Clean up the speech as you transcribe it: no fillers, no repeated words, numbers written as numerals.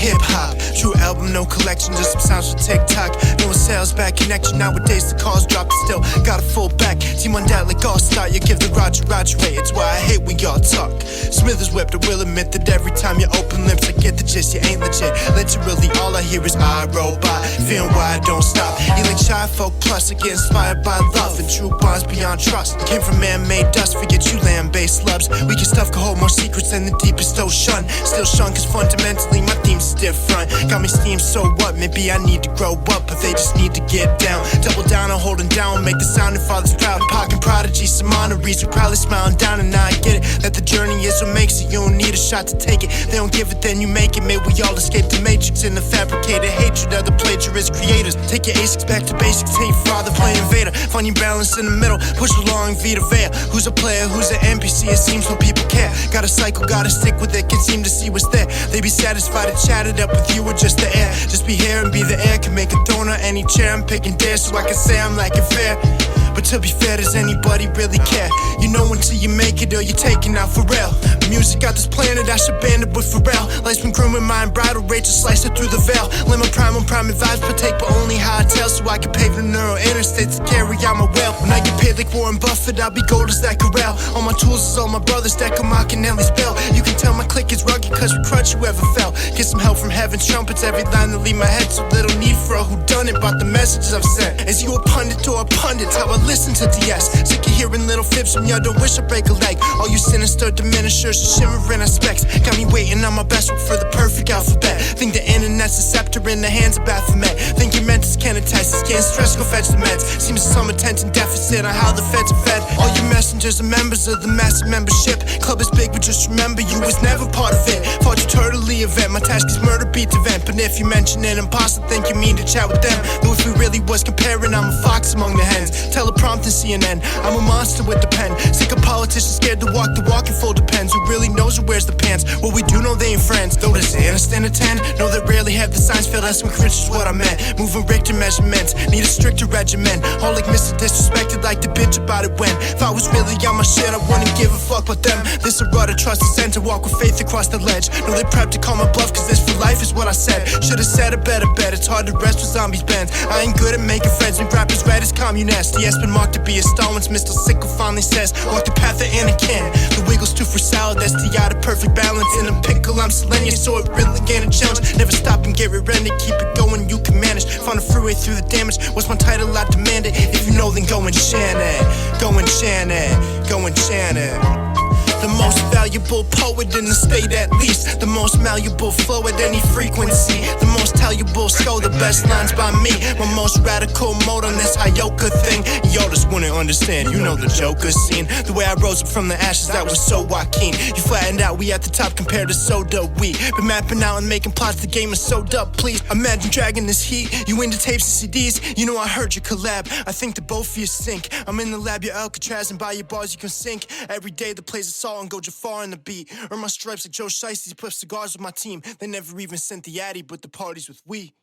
hip-hop. True album, no collection, just some sounds for TikTok. No sales, bad connection, nowadays the calls drop. Still got a full back, team on that like all-star. You give the Roger way, it's why I hate when y'all talk. Smithers whipped, I will admit that every time you open lips I get the gist, you ain't legit. Literally all I hear is I robot, feeling why I don't stop. You like shy folk plus, I get inspired by love and true bonds beyond trust. Came from man-made dust, forget you land-based slubs. Weaker stuff can hold more secrets than the deepest ocean. Still shun cause fundamentally my theme's different. Got me steamed, so what? Maybe I need to grow up, but they just need to get down. Double down on holding down, make the sounding fathers proud. Pocket prodigy, some honorees, we probably smiling down. And now I get it, that the journey is what makes it. You don't need a shot to take it, they don't give it, then you make it. May we all escape the matrix in the fabricated hatred of the plagiarist creators. Take your A6 back to basics, take your father playing Vader. Find your balance in the middle, push along Vita Vea. Who's a player, who's an NPC, it seems no people care. Got a cycle, gotta stick with it, can seem to see what's there. They be satisfied to chat it up with you or just the air. Just be here and be the air, can make a throne on any chair. I'm picking dare so I can say I'm lacking fair. But to be fair, does anybody really care? You know until you make it or you're taking out for real. Music got this planet, I should band it with Pharrell. Life's been grooming my bridal rage, just slice it through the veil. Let my prime on prime vibes partake, but only high tail, so I can pave the neural interstates to carry out my will. When I get paid like Warren Buffett, I'll be gold as that Corral. All my tools is all my brothers that come mocking Nelly's bell. You can tell my clique is rugged cause we crutch whoever fell. Get some help from heaven's trumpets, every line that leave my head. So little need for a whodunit about the messages I've sent. Is you a pundit or a pundit? How I listen to DS. Sick of hearing little fibs from y'all, don't wish I break a leg. All you sinister diminishers and shimmering aspects got me waiting on my best for the perfect alphabet. Think the internet's a scepter in the hands of Baphomet. Think your mentors can't attest, it's getting stressed, go fetch the meds. Seems some attention deficit on how the feds are fed. All you messengers are members of the massive membership. Club is big, but just remember you was never part of it. Fought you totally event, my task is murder beat event. But if you mention an imposter, think you mean to chat with them. Though if we really was comparing, I'm a fox among the hens. Teleprompt and CNN, I'm a monster with the pen. Sick of politicians scared to walk the walk and fold the pens. Who really knows who wears the pants? Well, we do know they ain't friends. Though does Anna stand a 10? No, they rarely have the signs filled. That's when Chris is what I meant. Moving Richter measurements, need a stricter regimen. All like Mr. Disrespected, like the bitch about it when. If I was really on my shit, I wouldn't give a fuck about them. This a rudder, trust the center, walk with faith across the ledge. No, they prepped to call my bluff, cause this for life is what I said. Should've said a better bet, it's hard to rest with zombies bends. I ain't good at making friends, and rappers red as communist. Yes, been marked to be a star once Mr. Sickle finally says, walk the path of Anakin. The wiggles too for salad, that's the art of perfect balance. In a pickle, I'm selenium, so it really ain't a challenge. Never stop and get rear-ended, keep it going, you can manage. Find a freeway through the damage, what's my title, I demand it. If you know, then go and chant it. Go and chant it, go and chant it. The most valuable poet in the state, at least. The most malleable flow at any frequency. The most tellable skull, the best lines by me. My most radical mode on this Hyoka thing. Yo, just wouldn't understand, you know the Joker scene. The way I rose up from the ashes, that was so Joaquin. You flattened out, we at the top compared to soda we. Been mapping out and making plots, the game is so up, please. Imagine dragging this heat, you into tapes and CDs. You know I heard your collab, I think that both of you sink. I'm in the lab, you're Alcatraz, and by your bars you can sink. Every day the plays a song and go Jafar in the beat. Earn my stripes like Joe Shiesty, put cigars with my team. They never even sent the addy, but the parties with we.